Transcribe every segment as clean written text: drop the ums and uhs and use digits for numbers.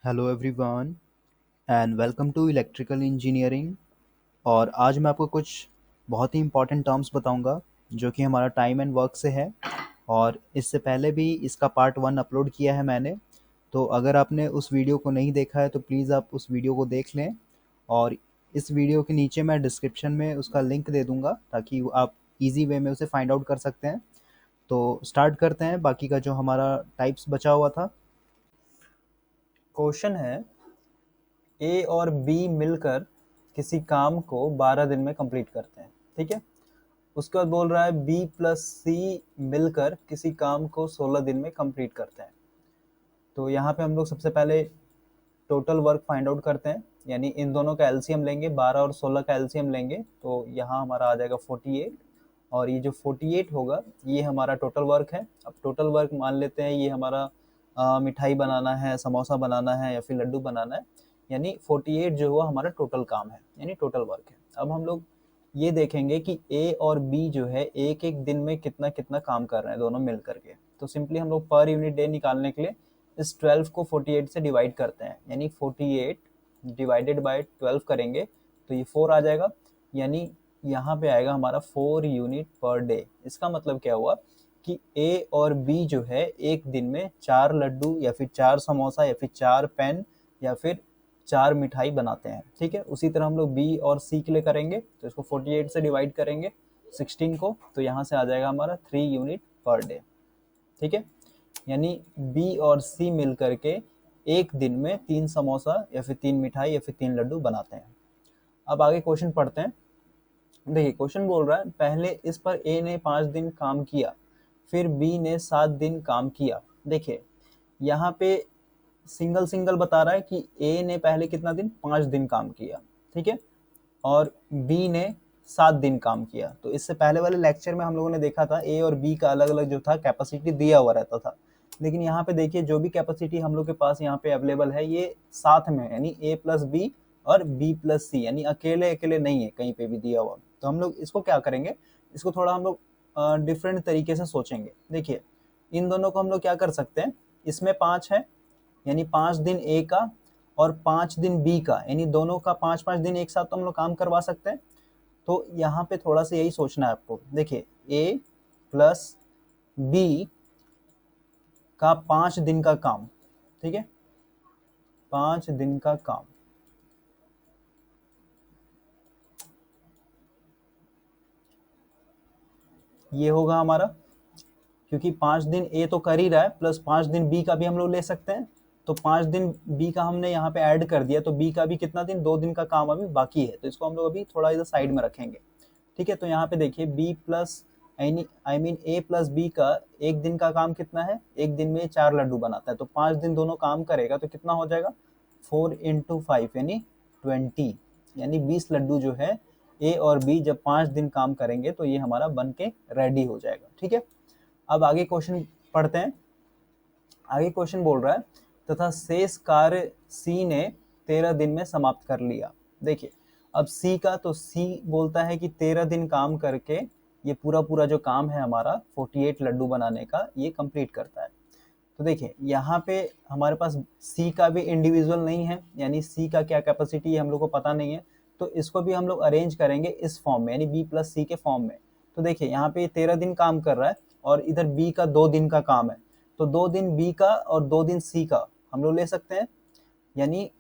Hello everyone and welcome to electrical engineering. और आज मैं आपको कुछ बहुत ही इंपॉर्टेंट टर्म्स बताऊंगा जो कि हमारा टाइम एंड वर्क से है। और इससे पहले भी इसका पार्ट वन अपलोड किया है मैंने। तो अगर आपने उस वीडियो को नहीं देखा है तो प्लीज़ आप उस वीडियो को देख लें। और इस वीडियो के नीचे मैं डिस्क्रिप्शन में उसका लिंक दे दूंगा ताकि आप इजी वे में उसे फाइंड आउट कर सकते हैं। तो स्टार्ट करते हैं बाकी का जो हमारा टाइप्स बचा हुआ था। क्वेश्चन है, ए और बी मिलकर किसी काम को 12 दिन में कंप्लीट करते हैं। ठीक है। उसके बाद बोल रहा है बी प्लस सी मिलकर किसी काम को 16 दिन में कंप्लीट करते हैं। तो यहाँ पे हम लोग सबसे पहले टोटल वर्क फाइंड आउट करते हैं, यानी इन दोनों का एलसीएम लेंगे, 12 और 16 का एलसीएम लेंगे तो यहाँ हमारा आ जाएगा 48। और ये जो 48 होगा ये हमारा टोटल वर्क है। अब टोटल वर्क मान लेते हैं ये हमारा मिठाई बनाना है, समोसा बनाना है या फिर लड्डू बनाना है, यानी 48 जो हुआ हमारा टोटल काम है, यानी टोटल वर्क है। अब हम लोग ये देखेंगे कि ए और बी जो है एक एक दिन में कितना कितना काम कर रहे हैं दोनों मिल करके। तो सिंपली हम लोग पर यूनिट डे निकालने के लिए इस 12 को 48 से डिवाइड करते हैं, यानी 48 डिवाइडेड बाय 12 करेंगे तो ये 4 आ जाएगा, यानी यहाँ पे आएगा हमारा 4 यूनिट पर डे। इसका मतलब क्या हुआ कि ए और बी जो है एक दिन में 4 लड्डू या फिर 4 समोसा या फिर 4 पेन या फिर 4 मिठाई बनाते हैं। ठीक है। उसी तरह हम लोग बी और सी के लिए करेंगे तो इसको 48 से डिवाइड करेंगे 16 को, तो यहाँ से आ जाएगा हमारा 3 यूनिट पर डे। ठीक है। यानी बी और सी मिल करके एक दिन में 3 समोसा या फिर 3 मिठाई या फिर 3 लड्डू बनाते हैं। अब आगे क्वेश्चन पढ़ते हैं। देखिए क्वेश्चन बोल रहा है पहले इस पर ए ने 5 दिन काम किया, फिर बी ने 7 दिन काम किया। देखिए यहाँ पे सिंगल सिंगल बता रहा है कि ए ने पहले कितना दिन, 5 दिन काम किया। ठीक है। और बी ने 7 दिन काम किया। तो इससे पहले वाले लेक्चर में हम लोगों ने देखा था ए और बी का अलग अलग जो था कैपेसिटी दिया हुआ रहता था, लेकिन यहाँ पे देखिए जो भी कैपेसिटी हम लोग के पास यहाँ पे अवेलेबल है ये साथ में है, यानी ए प्लस बी और बी प्लस सी, यानी अकेले अकेले नहीं है कहीं पे भी दिया हुआ। तो हम लोग इसको क्या करेंगे, इसको थोड़ा हम लोग डिफरेंट तरीके से सोचेंगे। देखिए इन दोनों को हम लोग क्या कर सकते हैं, इसमें 5 है यानी 5 दिन ए का और 5 दिन बी का, यानी दोनों का 5-5 दिन एक साथ तो हम लोग काम करवा सकते हैं। तो यहाँ पे थोड़ा सा यही सोचना है आपको। देखिए ए प्लस बी का 5 दिन का काम, ठीक है, 5 दिन का काम, ये होगा हमारा, क्योंकि 5 दिन ए तो कर ही रहा है प्लस 5 दिन बी का भी हम लोग ले सकते हैं। तो 5 दिन बी का हमने यहाँ पे ऐड कर दिया तो बी का भी कितना दिन, 2 दिन का काम अभी बाकी है, तो इसको हम लोग अभी थोड़ा इधर साइड में रखेंगे। ठीक है। तो यहाँ पे देखिए B plus I mean A plus B का एक दिन का काम कितना है, एक दिन में 4 लड्डू बनाता है, तो 5 दिन दोनों काम करेगा तो कितना हो जाएगा, 4 × 5 यानी 20, यानी 20 लड्डू जो है ए और बी जब 5 दिन काम करेंगे तो ये हमारा बन के रेडी हो जाएगा। ठीक है। अब आगे क्वेश्चन पढ़ते हैं। आगे क्वेश्चन बोल रहा है तथा शेष कार्य सी ने 13 दिन में समाप्त कर लिया। देखिए अब सी का, तो सी बोलता है कि 13 दिन काम करके ये पूरा पूरा जो काम है हमारा 48 लड्डू बनाने का ये कंप्लीट करता है। तो देखिए यहाँ पे हमारे पास सी का भी इंडिविजुअल नहीं है, यानी सी का क्या कैपेसिटी है हम लोग को पता नहीं है, तो इसको भी हम लोग अरेंज करेंगे इस फॉर्म में, यानी बी प्लस सी के फॉर्म में। तो देखिए यहाँ पे 13 दिन काम कर रहा है और इधर बी का 2 दिन का काम है, तो 2 दिन बी का और 2 दिन सी का हम लोग ले सकते हैं, यानी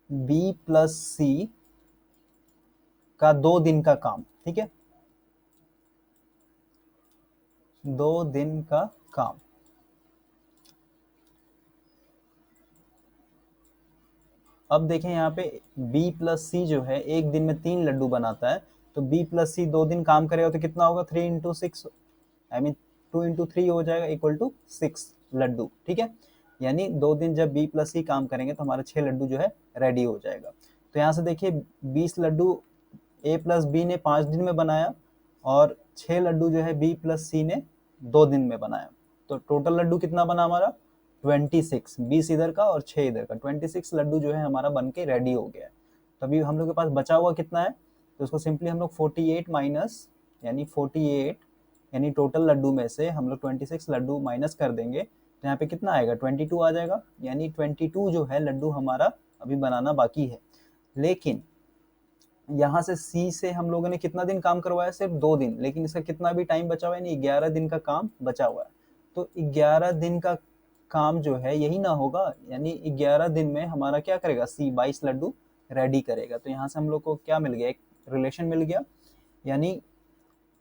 बी प्लस सी का 2 दिन का काम। ठीक है, 2 दिन का काम। अब देखें यहाँ पे B प्लस सी जो है एक दिन में 3 लड्डू बनाता है, तो B प्लस सी 2 दिन काम करेगा तो कितना होगा, 3 × 6 आई मीन 2 × 3 हो जाएगा इक्वल टू 6 लड्डू। ठीक है। यानी 2 दिन जब B प्लस सी काम करेंगे तो हमारा 6 लड्डू जो है रेडी हो जाएगा। तो यहाँ से देखिए 20 लड्डू A प्लस बी ने 5 दिन में बनाया और 6 लड्डू जो है B प्लस सी ने 2 दिन में बनाया, तो टोटल लड्डू कितना बना हमारा, 26, 20 इधर का और 6 इधर का, 26 लड्डू जो है हमारा बन के रेडी हो गया है। तो अभी हम लोग के पास बचा हुआ कितना है, तो उसको सिंपली हम लोग 48 माइनस, यानी 48 यानी टोटल लड्डू में से हम लोग 26 लड्डू माइनस कर देंगे, तो यहाँ पे कितना आएगा 22 आ जाएगा, यानी 22 जो है लड्डू हमारा अभी बनाना बाकी है। लेकिन यहाँ से सी से हम लोगों ने कितना दिन काम करवाया, सिर्फ 2 दिन, लेकिन इसका कितना भी टाइम बचा हुआ है, नहीं 11 दिन का काम बचा हुआ है। तो 11 दिन का काम जो है यही ना होगा, यानी 11 दिन में हमारा क्या करेगा, सी 22 लड्डू रेडी करेगा। तो यहाँ से हम लोग को क्या मिल गया, एक रिलेशन मिल गया, यानी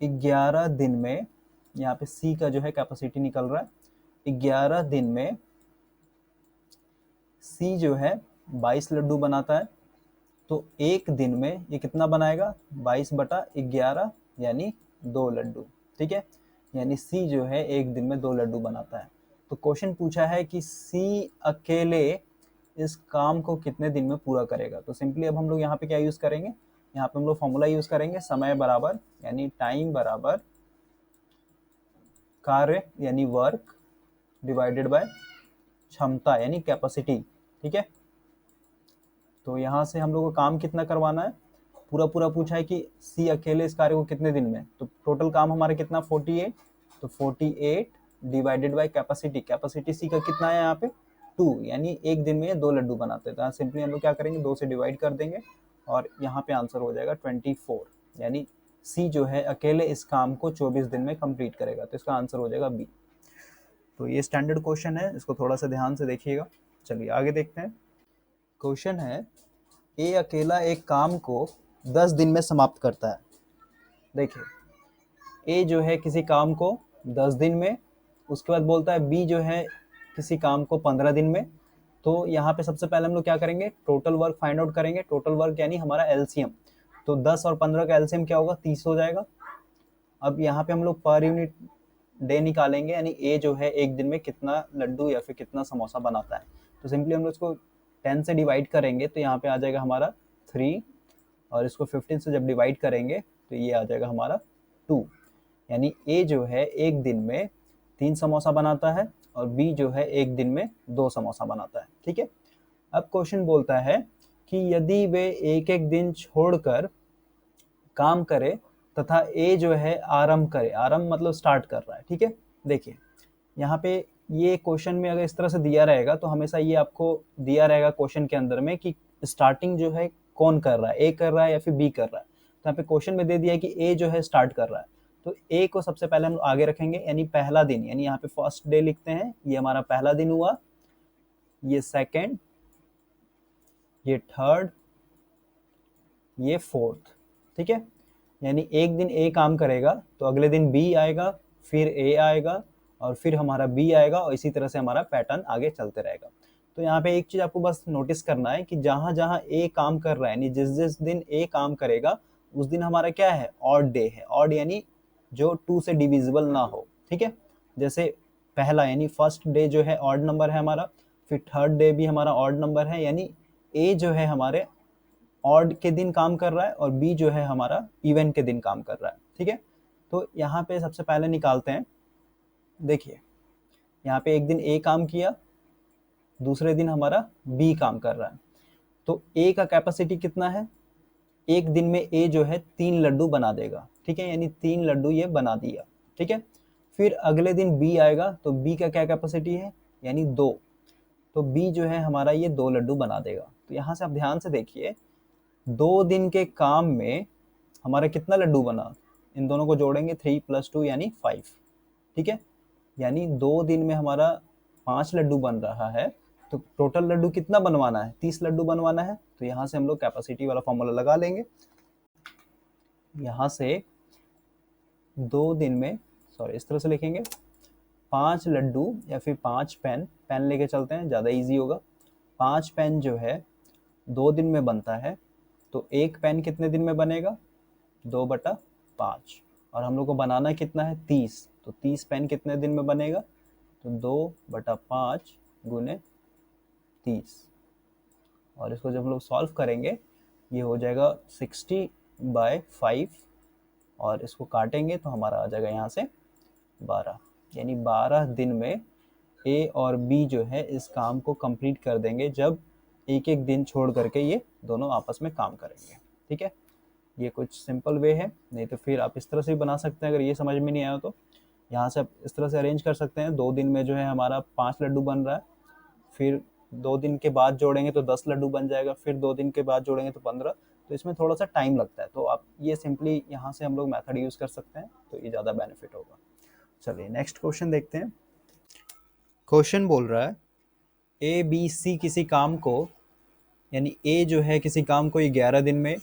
11 दिन में यहाँ पे सी का जो है कैपेसिटी निकल रहा है, 11 दिन में सी जो है 22 लड्डू बनाता है। तो एक दिन में ये कितना बनाएगा, 22/11 यानी 2 लड्डू। ठीक है, यानी सी जो है एक दिन में 2 लड्डू बनाता है। तो क्वेश्चन पूछा है कि सी अकेले इस काम को कितने दिन में पूरा करेगा। तो सिंपली अब हम लोग यहाँ पे क्या यूज करेंगे, यहाँ पे हम लोग फॉर्मूला यूज करेंगे, समय बराबर यानी टाइम बराबर कार्य यानी वर्क डिवाइडेड बाय क्षमता यानी कैपेसिटी। ठीक है, तो यहाँ से हम लोग को काम कितना करवाना है, पूरा पूरा पूछा है कि सी अकेले इस कार्य को कितने दिन में, तो टोटल काम हमारा कितना 48, तो 48 divided by capacity, capacity C का कितना है यहाँ पे 2, यानी एक दिन में 2 लड्डू बनाते हैं। तो सिंपली हम लोग क्या करेंगे, 2 से डिवाइड कर देंगे और यहाँ पे आंसर हो जाएगा 24, यानी सी जो है अकेले इस काम को 24 दिन में कंप्लीट करेगा। तो इसका आंसर हो जाएगा बी। तो ये स्टैंडर्ड क्वेश्चन है, इसको थोड़ा सा ध्यान से देखिएगा। चलिए आगे देखते हैं। क्वेश्चन है, ए अकेला एक काम को 10 दिन में समाप्त करता है। देखिए, ए जो है किसी काम को 10 दिन में, उसके बाद बोलता है बी जो है किसी काम को 15 दिन में। तो यहाँ पे सबसे पहले हम लोग क्या करेंगे, टोटल वर्क फाइंड आउट करेंगे। टोटल वर्क यानी हमारा एलसीएम, तो 10 और 15 का एलसीएम क्या होगा, 30 हो जाएगा। अब यहाँ पे हम लोग पर यूनिट डे निकालेंगे, यानी ए जो है एक दिन में कितना लड्डू या फिर कितना समोसा बनाता है। तो सिंपली हम लोग इसको 10 से डिवाइड करेंगे तो यहाँ पे आ जाएगा हमारा 3, और इसको 15 से जब डिवाइड करेंगे तो ये आ जाएगा हमारा 2, यानी ए जो है एक दिन में 3 समोसा बनाता है और बी जो है एक दिन में 2 समोसा बनाता है। ठीक है, अब क्वेश्चन बोलता है कि यदि वे एक एक दिन छोड़कर काम करे तथा ए जो है आरंभ करे, आरंभ मतलब स्टार्ट कर रहा है। ठीक है, देखिए यहाँ पे ये क्वेश्चन में अगर इस तरह से दिया रहेगा तो हमेशा ये आपको दिया रहेगा क्वेश्चन के अंदर में कि स्टार्टिंग जो है कौन कर रहा है, ए कर रहा है या फिर बी कर रहा है। तो यहाँ पे क्वेश्चन में दे दिया है कि ए जो है स्टार्ट कर रहा है, तो ए को सबसे पहले हम आगे रखेंगे, यानी पहला दिन, यानी यहाँ पे फर्स्ट डे लिखते हैं, ये हमारा पहला दिन हुआ, ये सेकेंड, ये थर्ड, ये फोर्थ। ठीक है, यानी एक दिन ए काम करेगा तो अगले दिन बी आएगा, फिर ए आएगा और फिर हमारा बी आएगा, और इसी तरह से हमारा पैटर्न आगे चलते रहेगा। तो यहाँ पे एक चीज आपको बस नोटिस करना है कि जहां जहां ए काम कर रहा है, यानी जिस जिस दिन ए काम करेगा उस दिन हमारा क्या है, ऑड डे है। ऑड यानी जो 2 से डिविजिबल ना हो। ठीक है, जैसे पहला यानी फर्स्ट डे जो है ऑड नंबर है हमारा, फिर थर्ड डे भी हमारा ऑड नंबर है, यानी ए जो है हमारे ऑड के दिन काम कर रहा है और बी जो है हमारा इवन के दिन काम कर रहा है। ठीक है, तो यहाँ पे सबसे पहले निकालते हैं। देखिए यहाँ पे एक दिन ए काम किया, दूसरे दिन हमारा बी काम कर रहा है। तो ए का कैपेसिटी कितना है, एक दिन में ए जो है 3 लड्डू बना देगा। ठीक है, यानी 3 लड्डू ये बना दिया। ठीक है, फिर अगले दिन बी आएगा, तो बी का क्या कैपेसिटी है, यानी 2, तो बी जो है हमारा ये 2 लड्डू बना देगा। तो यहाँ से आप ध्यान से देखिए, 2 दिन के काम में हमारा कितना लड्डू बना, इन दोनों को जोड़ेंगे 3 + 2 यानी 5। ठीक है, यानी 2 दिन में हमारा 5 लड्डू बन रहा है, तो टोटल लड्डू कितना बनवाना है, 30 लड्डू बनवाना है। तो यहाँ से हम लोग कैपेसिटी वाला फॉर्मूला लगा लेंगे। यहाँ से 2 दिन में, सॉरी इस तरह से लिखेंगे, 5 लड्डू या फिर 5 पेन, पेन लेके चलते हैं ज़्यादा इजी होगा। 5 पेन जो है 2 दिन में बनता है, तो एक पेन कितने दिन में बनेगा, 2/5, और हम लोग को बनाना कितना है 30, तो 30 पेन कितने दिन में बनेगा, तो 2/5 गुने 30, और इसको जब हम लोग सॉल्व करेंगे ये हो जाएगा 60/5, और इसको काटेंगे तो हमारा आ जाएगा यहाँ से 12, यानी 12 दिन में ए और बी जो है इस काम को कंप्लीट कर देंगे, जब एक एक दिन छोड़ करके ये दोनों आपस में काम करेंगे। ठीक है, ये कुछ सिंपल वे है, नहीं तो फिर आप इस तरह से भी बना सकते हैं अगर ये समझ में नहीं आया तो। यहाँ से आप इस तरह से अरेंज कर सकते हैं, 2 दिन में जो है हमारा 5 लड्डू बन रहा है, फिर 2 दिन के बाद जोड़ेंगे तो 10 लड्डू बन जाएगा, फिर 2 दिन के बाद जोड़ेंगे तो 15। तो इसमें थोड़ा सा टाइम लगता है, तो आप ये सिंपली यहाँ से हम लोग मेथड यूज़ कर सकते हैं, तो ये ज़्यादा बेनिफिट होगा। चलिए नेक्स्ट क्वेश्चन देखते हैं। क्वेश्चन बोल रहा है ए बी सी किसी काम को, यानी ए जो है किसी काम को 11 दिन में,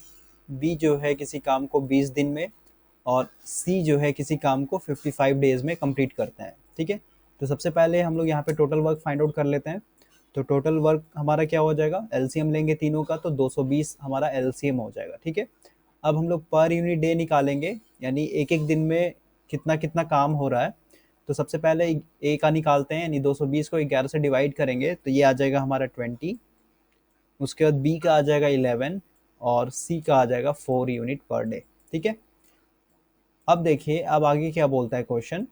बी जो है किसी काम को 20 दिन में, और सी जो है किसी काम को 55 डेज में कंप्लीट करते हैं। ठीक है, तो सबसे पहले हम लोग यहाँ पे टोटल वर्क फाइंड आउट कर लेते हैं। तो टोटल वर्क हमारा क्या हो जाएगा, एलसीएम लेंगे तीनों का तो 220 हमारा एलसीएम हो जाएगा। ठीक है, अब हम लोग पर यूनिट डे निकालेंगे, यानी एक एक दिन में कितना कितना काम हो रहा है। तो सबसे पहले ए का निकालते हैं, यानी 220 को 11 से डिवाइड करेंगे तो ये आ जाएगा हमारा 20। उसके बाद बी का आ जाएगा 11 और सी का आ जाएगा 4 यूनिट पर डे। ठीक है, अब देखिए अब आगे क्या बोलता है क्वेश्चन।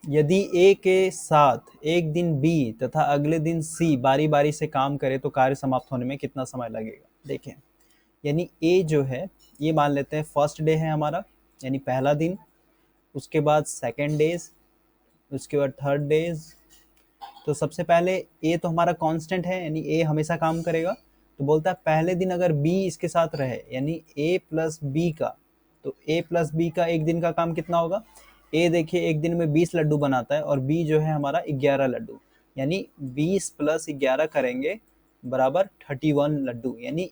यदि ए के साथ एक दिन बी तथा अगले दिन सी बारी बारी से काम करे तो कार्य समाप्त होने में कितना समय लगेगा। देखें, यानी ए जो है ये मान लेते हैं फर्स्ट डे है हमारा, यानी पहला दिन, उसके बाद सेकेंड डेज, उसके बाद थर्ड डेज। तो सबसे पहले ए तो हमारा कांस्टेंट है, यानी ए हमेशा काम करेगा। तो बोलता है पहले दिन अगर बी इसके साथ रहे, यानी ए प्लस बी का, तो ए प्लस बी का एक दिन का काम कितना होगा। ए देखिए एक दिन में 20 लड्डू बनाता है और बी जो है हमारा 11 लड्डू, यानी 20 प्लस 11 करेंगे बराबर 31 लड्डू, यानी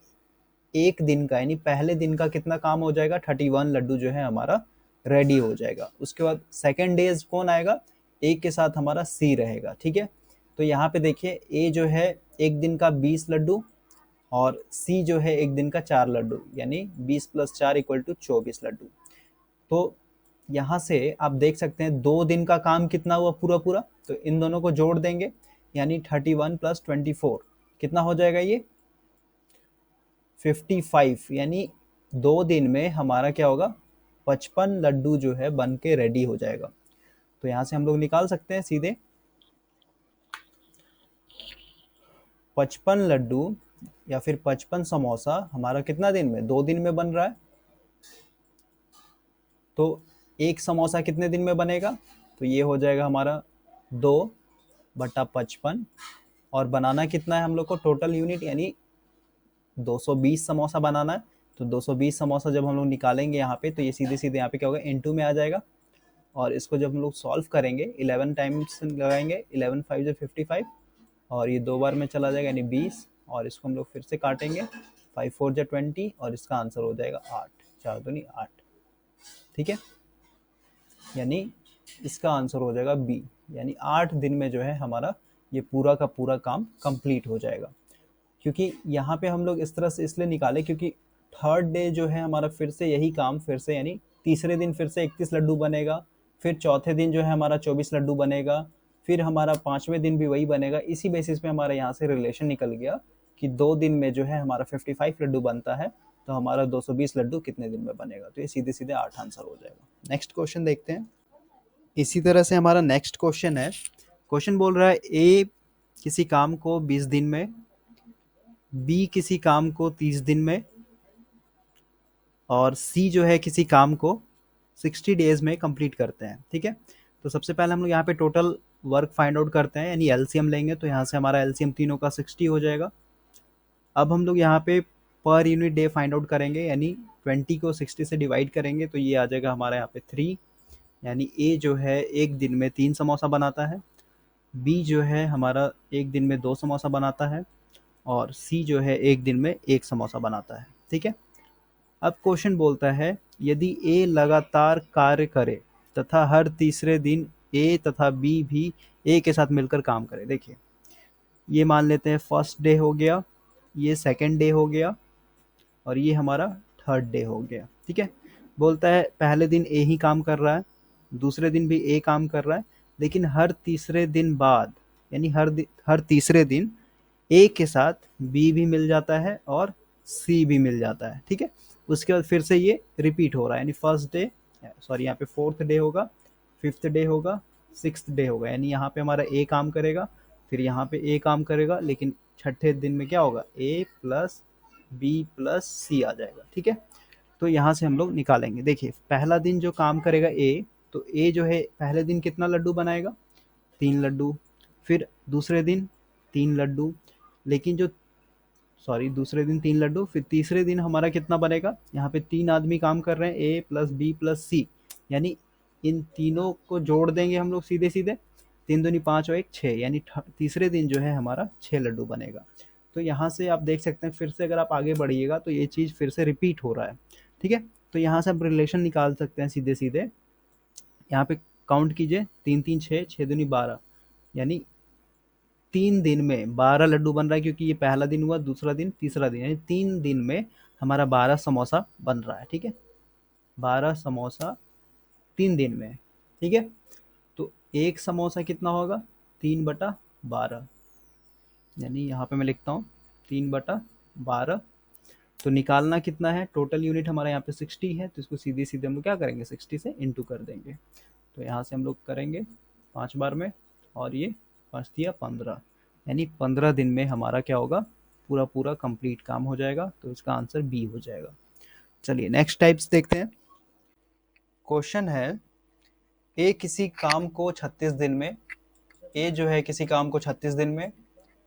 एक दिन का, यानी पहले दिन का कितना काम हो जाएगा, 31 लड्डू जो है हमारा रेडी हो जाएगा। उसके बाद सेकेंड डेज कौन आएगा, एक के साथ हमारा सी रहेगा। ठीक है, तो यहाँ पे देखिए ए जो है एक दिन का 20 लड्डू और सी जो है एक दिन का 4 लड्डू, यानी 20 प्लस 4 इक्वल टू 24 लड्डू। तो यहाँ से आप देख सकते हैं 2 दिन का काम कितना हुआ पूरा पूरा, तो इन दोनों को जोड़ देंगे, यानी 31 प्लस 24 कितना हो जाएगा, ये 55, यानी 2 दिन में हमारा क्या होगा, 55 लड्डू जो है बन के रेडी हो जाएगा। तो यहाँ से हम लोग निकाल सकते हैं सीधे 55 लड्डू या फिर 55 समोसा हमारा कितना दिन में, 2 दिन में बन रहा है। तो एक समोसा कितने दिन में बनेगा, तो ये हो जाएगा हमारा 2/55, और बनाना कितना है हम लोग को टोटल यूनिट, यानी 220 समोसा बनाना है। तो 220 समोसा जब हम लोग निकालेंगे यहाँ पे, तो ये सीधे सीधे यहाँ पे क्या होगा, इनटू में आ जाएगा। और इसको जब हम लोग सॉल्व करेंगे 11 टाइम्स लगाएंगे, 11 5 जो 55, और ये 2 बार में चला जाएगा यानी 20, और इसको हम लोग फिर से काटेंगे, 5 4 जो 20, और इसका आंसर हो जाएगा 8, 4 दूनी 8। ठीक है, यानी इसका आंसर हो जाएगा बी, यानी 8 दिन में जो है हमारा ये पूरा का पूरा काम कंप्लीट हो जाएगा। क्योंकि यहाँ पे हम लोग इस तरह से इसलिए निकाले क्योंकि थर्ड डे जो है हमारा फिर से यही काम फिर से, यानी तीसरे दिन फिर से 31 लड्डू बनेगा, फिर चौथे दिन जो है हमारा 24 लड्डू बनेगा, फिर हमारा 5वें दिन भी वही बनेगा। इसी बेसिस पे हमारा यहाँ से रिलेशन निकल गया कि 2 दिन में जो है हमारा 55 लड्डू बनता है, तो हमारा 220 लड्डू कितने दिन में बनेगा, तो ये सीधे सीधे 8 आंसर हो जाएगा। नेक्स्ट क्वेश्चन देखते हैं। इसी तरह से हमारा नेक्स्ट क्वेश्चन है, क्वेश्चन बोल रहा है ए किसी काम को 20 दिन में, बी किसी काम को 30 दिन में, और सी जो है किसी काम को 60 डेज में कंप्लीट करते हैं। ठीक है, तो सबसे पहले हम लोग यहाँ पे टोटल वर्क फाइंड आउट करते हैं, यानी एलसीएम लेंगे, तो यहाँ से हमारा एलसीएम तीनों का 60 हो जाएगा। अब हम लोग यहाँ पे per unit day find out करेंगे, यानी 20 को 60 से डिवाइड करेंगे तो ये आ जाएगा हमारा यहाँ पे 3, यानी ए जो है एक दिन में 3 समोसा बनाता है, बी जो है हमारा एक दिन में 2 समोसा बनाता है, और सी जो है एक दिन में 1 समोसा बनाता है। ठीक है, अब क्वेश्चन बोलता है यदि ए लगातार कार्य करे तथा हर तीसरे दिन ए तथा बी भी ए के साथ मिलकर काम करे। देखिए ये मान लेते हैं फर्स्ट डे हो गया, ये सेकंड डे हो गया, और ये हमारा थर्ड डे हो गया। ठीक है, बोलता है पहले दिन ए ही काम कर रहा है, दूसरे दिन भी ए काम कर रहा है, लेकिन हर तीसरे दिन बाद, यानी हर तीसरे दिन ए के साथ बी भी मिल जाता है और सी भी मिल जाता है। ठीक है, उसके बाद फिर से ये रिपीट हो रहा है, यानी फर्स्ट डे, सॉरी यहाँ पे फोर्थ डे होगा, फिफ्थ डे होगा, सिक्स्थ डे होगा, यानी यहाँ पे हमारा ए काम करेगा, फिर यहाँ पे ए काम करेगा, लेकिन छठे दिन में क्या होगा, ए प्लस बी प्लस सी आ जाएगा। ठीक है, तो यहाँ से हम लोग निकालेंगे। देखिए पहला दिन जो काम करेगा ए, तो ए जो है पहले दिन कितना लड्डू बनाएगा, 3 लड्डू। फिर दूसरे दिन 3 लड्डू, लेकिन जो सॉरी दूसरे दिन 3 लड्डू, फिर तीसरे दिन हमारा कितना बनेगा, यहाँ पे 3 आदमी काम कर रहे हैं, ए प्लस बी प्लस सी, यानी इन तीनों को जोड़ देंगे हम लोग सीधे सीधे, 3 दूनी 5 और 1 6, यानी तीसरे दिन जो है हमारा 6 लड्डू बनेगा। तो यहाँ से आप देख सकते हैं, फिर से अगर आप आगे बढ़िएगा तो ये चीज़ फिर से रिपीट हो रहा है, ठीक है। तो यहाँ से हम रिलेशन निकाल सकते हैं सीधे सीधे। यहाँ पे काउंट कीजिए, 3 3 6, 6 दूनी 12, यानी 3 दिन में 12 लड्डू बन रहा है, क्योंकि ये पहला दिन हुआ, दूसरा दिन, तीसरा दिन, यानी 3 दिन में हमारा 12 समोसा बन रहा है, ठीक है। 12 समोसा 3 दिन में, ठीक है। तो एक समोसा कितना होगा, 3/12, यानी यहाँ पे मैं लिखता हूँ 3/12। तो निकालना कितना है, टोटल यूनिट हमारा यहाँ पे 60 है, तो इसको सीधे सीधे हम लोग क्या करेंगे, 60 से इंटू कर देंगे। तो यहाँ से हम लोग करेंगे 5 बार में, और ये 5 × 15, यानी 15 दिन में हमारा क्या होगा, पूरा पूरा कंप्लीट काम हो जाएगा। तो इसका आंसर बी हो जाएगा। चलिए नेक्स्ट टाइप्स देखते हैं। क्वेश्चन है, ए किसी काम को 36 दिन में, ए जो है किसी काम को 36 दिन में,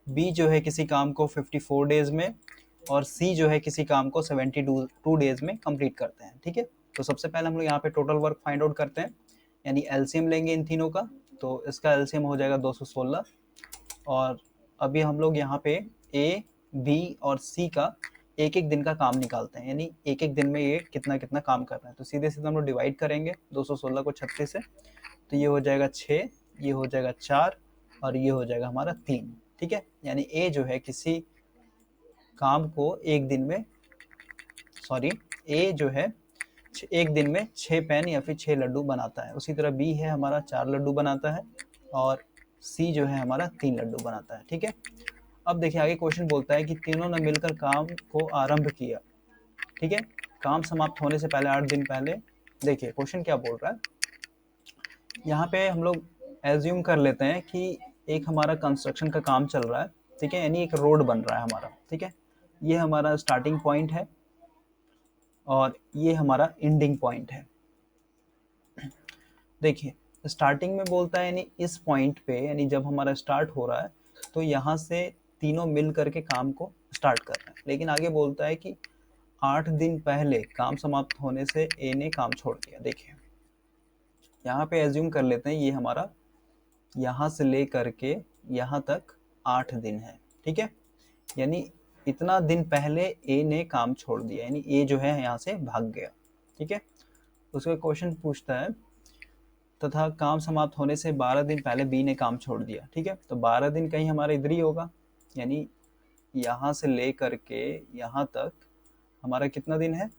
बी जो है किसी काम को 54 डेज में, और सी जो है किसी काम को 72 डेज में कंप्लीट करते हैं, ठीक है। तो सबसे पहले हम लोग यहाँ पे टोटल वर्क फाइंड आउट करते हैं, यानी एलसीएम लेंगे इन तीनों का। तो इसका एलसीएम हो जाएगा 216, और अभी हम लोग यहाँ पे ए, बी और सी का एक एक दिन का काम निकालते हैं, यानी एक एक दिन में ये कितना कितना काम कर रहा है। तो सीधे सीधे हम लोग डिवाइड करेंगे 216 को 36 से, तो ये हो जाएगा 6, ये हो जाएगा 4, और ये हो जाएगा हमारा 3, ठीक है। यानी ए जो है किसी काम को एक दिन में, सॉरी ए जो है एक दिन में 6 पेन या फिर 6 लड्डू बनाता है। उसी तरह बी है हमारा 4 लड्डू बनाता है, और सी जो है हमारा 3 लड्डू बनाता है, ठीक है। अब देखिए आगे क्वेश्चन बोलता है कि तीनों ने मिलकर काम को आरंभ किया, ठीक है, काम समाप्त होने से पहले 8 दिन पहले। देखिए क्वेश्चन क्या बोल रहा है, यहाँ पे हम लोग एज्यूम कर लेते हैं कि एक हमारा कंस्ट्रक्शन का काम चल रहा है, ठीक है, यानी एक रोड बन रहा है हमारा, ठीक है। ये हमारा स्टार्टिंग पॉइंट है, और ये हमारा एंडिंग पॉइंट है। देखिए स्टार्टिंग में बोलता है, यानी इस पॉइंट पे, यानी जब हमारा स्टार्ट हो रहा है, तो यहाँ से तीनों मिल करके काम को स्टार्ट कर रहे हैं। लेकिन आगे बोलता है कि 8 दिन पहले काम समाप्त होने से ए ने काम छोड़ दिया। देखिए यहाँ पे एज्यूम कर लेते हैं, ये हमारा यहाँ से ले करके यहाँ तक 8 दिन है, ठीक है। यानी इतना दिन पहले ए ने काम छोड़ दिया, यानी ए जो है यहाँ से भाग गया, ठीक है। उसका क्वेश्चन पूछता है, तथा काम समाप्त होने से 12 दिन पहले बी ने काम छोड़ दिया, ठीक है। तो 12 दिन कहीं हमारा इधर ही होगा, यानी यहाँ से ले करके यहाँ तक हमारा कितना दिन है,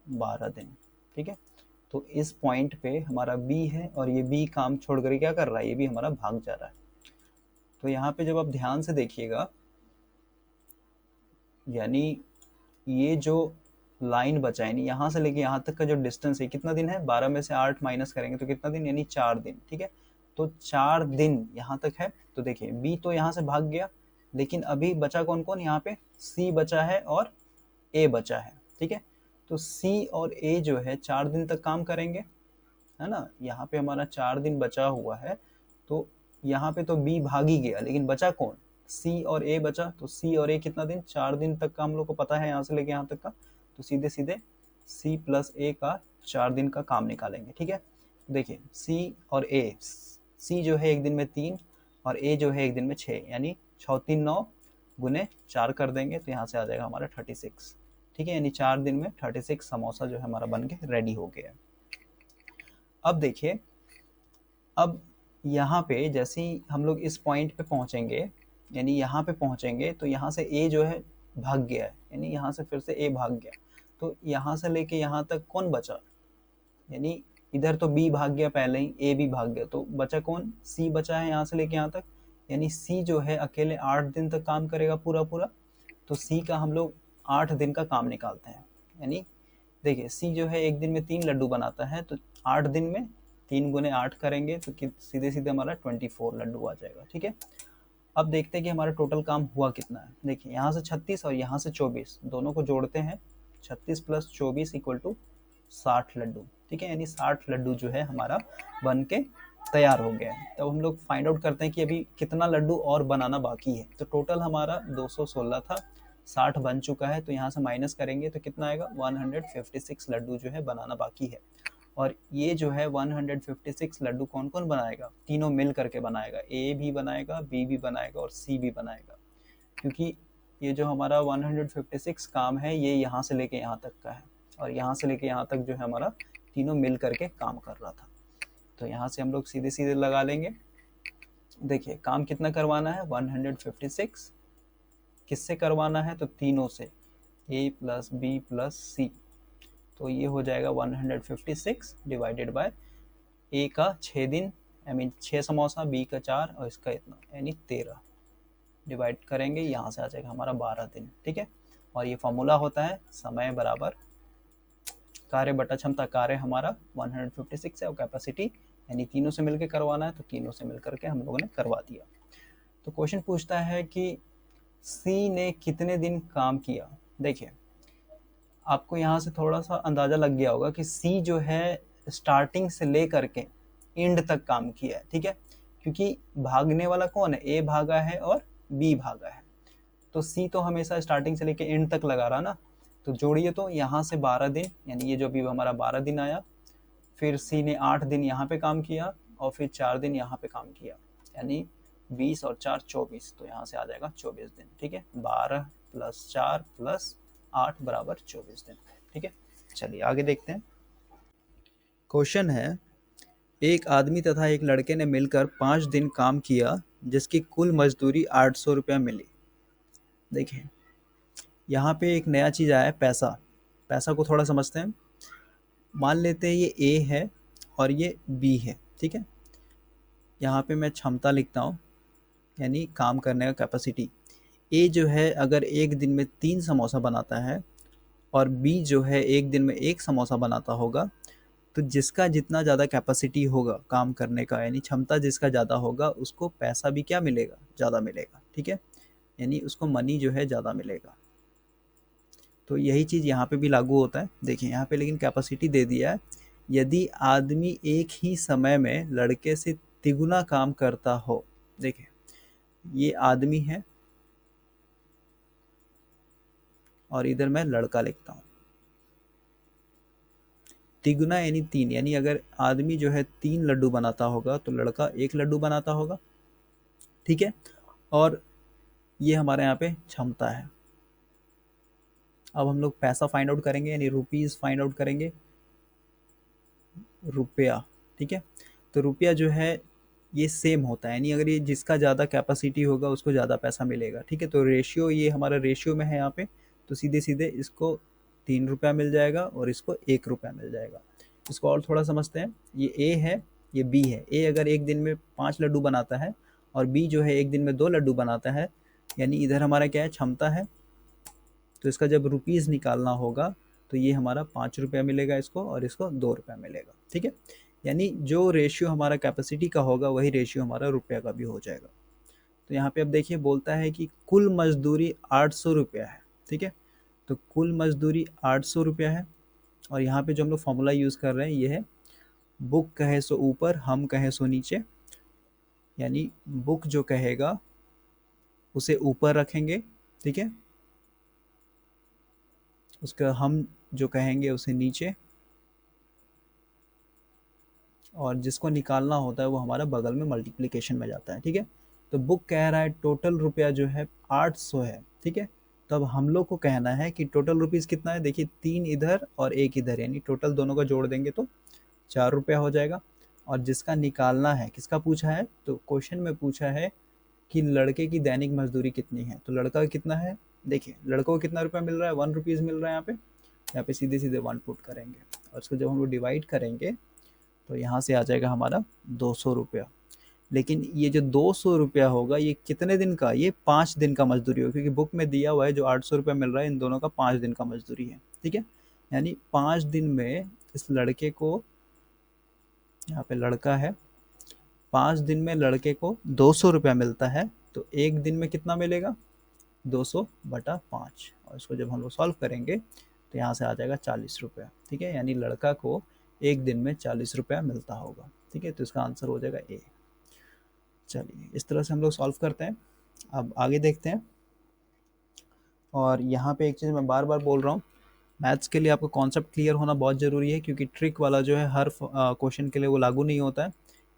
12 दिन, ठीक है। तो इस पॉइंट पे हमारा बी है, और ये बी काम छोड़ कर क्या कर रहा है, ये भी हमारा भाग जा रहा है। तो यहाँ पे जब आप ध्यान से देखिएगा, यानी ये जो लाइन बचा है, यानी यहाँ से लेके यहाँ तक का जो डिस्टेंस है, कितना दिन है, 12 में से 8 माइनस करेंगे तो कितना दिन, यानी 4 दिन, ठीक है। तो 4 दिन यहाँ तक है। तो देखिए बी तो यहाँ से भाग गया, लेकिन अभी बचा कौन कौन, यहाँ पे सी बचा है और ए बचा है, ठीक है। तो सी और ए जो है 4 दिन तक काम करेंगे, है ना। यहाँ पे हमारा 4 दिन बचा हुआ है, तो यहाँ पे तो बी भाग ही गया, लेकिन बचा कौन, सी और ए बचा। तो सी और ए कितना दिन, 4 दिन तक का हम लोग को पता है यहाँ से लेके यहाँ तक का। तो सीधे सीधे सी प्लस ए का 4 दिन का काम निकालेंगे, ठीक है। देखिए सी और ए, सी जो है एक दिन में 3, और ए जो है एक दिन में 6, यानी 6 3 9 गुने 4 कर देंगे, तो यहाँ से आ जाएगा हमारा 36, ठीक है। यानी 4 दिन में 36 समोसा जो है हमारा बन के रेडी हो गया। अब देखिए, अब यहाँ पे जैसे ही हम लोग इस पॉइंट पे पहुँचेंगे, यानी यहाँ पे पहुँचेंगे, तो यहाँ से ए जो है भाग गया है, यानी यहाँ से फिर से ए भाग गया। तो यहाँ से लेके यहाँ तक कौन बचा, यानी इधर तो बी भाग गया पहले ही, ए भी भाग गया, तो बचा कौन, सी बचा है यहाँ से लेके यहाँ तक। यानी सी जो है अकेले 8 दिन तक काम करेगा पूरा पूरा। तो सी का हम लोग 8 दिन का काम निकालते हैं। यानी देखिए सी जो है एक दिन में 3 लड्डू बनाता है, तो 8 दिन में 3 गुने 8 करेंगे तो सीधे सीधे हमारा 24 लड्डू आ जाएगा, ठीक है। अब देखते हैं कि हमारा टोटल काम हुआ कितना है। देखिए यहाँ से 36 और यहाँ से 24, दोनों को जोड़ते हैं, 36 प्लस 24 इक्वल टू 60 लड्डू, ठीक है। यानी 60 लड्डू जो है हमारा बन के तैयार हो गया है। तब हम लोग फाइंड आउट करते हैं कि अभी कितना लड्डू और बनाना बाकी है। तो टोटल हमारा 216 था, 60 बन चुका है, तो यहाँ से माइनस करेंगे तो कितना आएगा, 156 लड्डू जो है बनाना बाकी है। और ये जो है 156 लड्डू कौन कौन बनाएगा, तीनों मिल करके बनाएगा, ए भी बनाएगा, बी भी बनाएगा और सी भी बनाएगा। क्योंकि ये जो हमारा 156 काम है ये यहाँ से लेके यहाँ तक का है, और यहाँ से लेके यहाँ तक जो है हमारा तीनों मिल करके काम कर रहा था। तो यहाँ से हम लोग सीधे सीधे लगा लेंगे। देखिए काम कितना करवाना है, 156 किससे करवाना है, तो तीनों से, ए प्लस बी प्लस सी। तो ये हो जाएगा 156 डिवाइडेड बाय ए का 6 दिन, आई मीन 6 समोसा, बी का 4 और इसका इतना यानी 13 डिवाइड करेंगे, यहाँ से आ जाएगा हमारा 12 दिन, ठीक है। और ये फॉर्मूला होता है समय बराबर कार्य बटा क्षमता। कार्य हमारा 156 है और कैपेसिटी यानी तीनों से मिलकर करवाना है, तो तीनों से मिलकर के हम लोगों ने करवा दिया। तो क्वेश्चन पूछता है कि सी ने कितने दिन काम किया। देखिए आपको यहाँ से थोड़ा सा अंदाजा लग गया होगा कि सी जो है स्टार्टिंग से ले करके एंड तक काम किया है, ठीक है। क्योंकि भागने वाला कौन है, ए भागा है और बी भागा है, तो सी तो हमेशा स्टार्टिंग से लेके एंड तक लगा रहा ना। तो जोड़िए तो यहाँ से 12 दिन, यानी ये जो अभी हमारा 12 दिन आया, फिर सी ने 8 दिन यहाँ पे काम किया और फिर 4 दिन यहाँ पे काम किया, यानी 20 और 4 24, तो यहाँ से आ जाएगा 24 दिन, ठीक है। 12 प्लस 4 प्लस 8 बराबर 24 दिन, ठीक है। चलिए आगे देखते हैं। क्वेश्चन है, एक आदमी तथा एक लड़के ने मिलकर 5 दिन काम किया जिसकी कुल मजदूरी 800 रुपया मिली। देखिए यहाँ पे एक नया चीज़ आया है, पैसा। पैसा को थोड़ा समझते हैं। मान लेते हैं ये ए है और ये बी है, ठीक है। यहाँ पे मैं क्षमता लिखता हूँ, यानी काम करने का कैपेसिटी। ए जो है अगर एक दिन में 3 समोसा बनाता है और बी जो है एक दिन में 1 समोसा बनाता होगा, तो जिसका जितना ज़्यादा कैपेसिटी होगा काम करने का, यानी क्षमता जिसका ज़्यादा होगा, उसको पैसा भी क्या मिलेगा, ज़्यादा मिलेगा, ठीक है। यानी उसको मनी जो है ज़्यादा मिलेगा। तो यही चीज़ यहाँ पे भी लागू होता है। देखिए यहाँ पे लेकिन कैपेसिटी दे दिया है, यदि आदमी एक ही समय में लड़के से तिगुना काम करता हो। देखिए ये आदमी है और इधर मैं लड़का लिखता हूँ। तिगुना यानी 3, यानी अगर आदमी जो है 3 लड्डू बनाता होगा तो लड़का 1 लड्डू बनाता होगा, ठीक है। और ये हमारे यहाँ पे क्षमता है। अब हम लोग पैसा फाइंड आउट करेंगे, यानी रुपीज़ फाइंड आउट करेंगे, रुपया, ठीक है। तो रुपया जो है ये सेम होता है, यानी अगर ये जिसका ज़्यादा कैपेसिटी होगा उसको ज़्यादा पैसा मिलेगा, ठीक है। तो रेशियो ये हमारा रेशियो में है यहाँ पे, तो सीधे सीधे इसको 3 रुपया मिल जाएगा और इसको 1 रुपया मिल जाएगा। इसको और थोड़ा समझते हैं। ये ए है, ये बी है। ए अगर एक दिन में 5 लड्डू बनाता है और बी जो है एक दिन में 2 लड्डू बनाता है, यानी इधर हमारा क्या है, क्षमता है। तो इसका जब रुपीज़ निकालना होगा तो ये हमारा 5 रुपया मिलेगा इसको, और इसको 2 रुपया मिलेगा, ठीक है। यानी जो रेशियो हमारा कैपेसिटी का होगा वही रेशियो हमारा रुपया का भी हो जाएगा। तो यहाँ पे अब देखिए बोलता है कि कुल मजदूरी 800 रुपया है, ठीक है। तो कुल मजदूरी 800 रुपया है, और यहाँ पे जो हम लोग फॉर्मूला यूज़ कर रहे हैं ये है बुक कहे सो ऊपर, हम कहे सो नीचे। यानी बुक जो कहेगा उसे ऊपर रखेंगे, ठीक है, उसका हम जो कहेंगे उसे नीचे, और जिसको निकालना होता है वो हमारा बगल में मल्टीप्लिकेशन में जाता है, ठीक है। तो बुक कह रहा है टोटल रुपया जो है 800 है, ठीक है। तो अब हम लोग को कहना है कि टोटल रुपीज़ कितना है। देखिए 3 इधर और 1 इधर, यानी टोटल दोनों का जोड़ देंगे तो 4 रुपया हो जाएगा। और जिसका निकालना है, किसका पूछा है, तो क्वेश्चन में पूछा है कि लड़के की दैनिक मजदूरी कितनी है। तो लड़का कितना है, देखिए लड़कों को कितना रुपया मिल रहा है, 1 रुपीज़ मिल रहा है। यहाँ पे सीधे सीधे 1 पुट करेंगे और इसको जब हम लोग डिवाइड करेंगे तो यहाँ से आ जाएगा हमारा 200 रुपया। लेकिन ये जो 200 रुपया होगा ये कितने दिन का, ये 5 दिन का मजदूरी होगा, क्योंकि बुक में दिया हुआ है जो 800 रुपया मिल रहा है इन दोनों का 5 दिन का मजदूरी है, ठीक है। यानी 5 दिन में इस लड़के को, यहाँ पे लड़का है, 5 दिन में लड़के को 200 रुपया मिलता है। तो एक दिन में कितना मिलेगा, 200 बटा 5। और इसको जब हम लोग सॉल्व करेंगे तो यहाँ से आ जाएगा 40 रुपया, ठीक है, यानी लड़का को एक दिन में 40 रुपया मिलता होगा, ठीक है, तो इसका आंसर हो जाएगा ए। चलिए इस तरह से हम लोग सॉल्व करते हैं। अब आगे देखते हैं। और यहाँ पे एक चीज़ मैं बार बार बोल रहा हूँ, मैथ्स के लिए आपको कॉन्सेप्ट क्लियर होना बहुत ज़रूरी है, क्योंकि ट्रिक वाला जो है हर क्वेश्चन के लिए वो लागू नहीं होता है।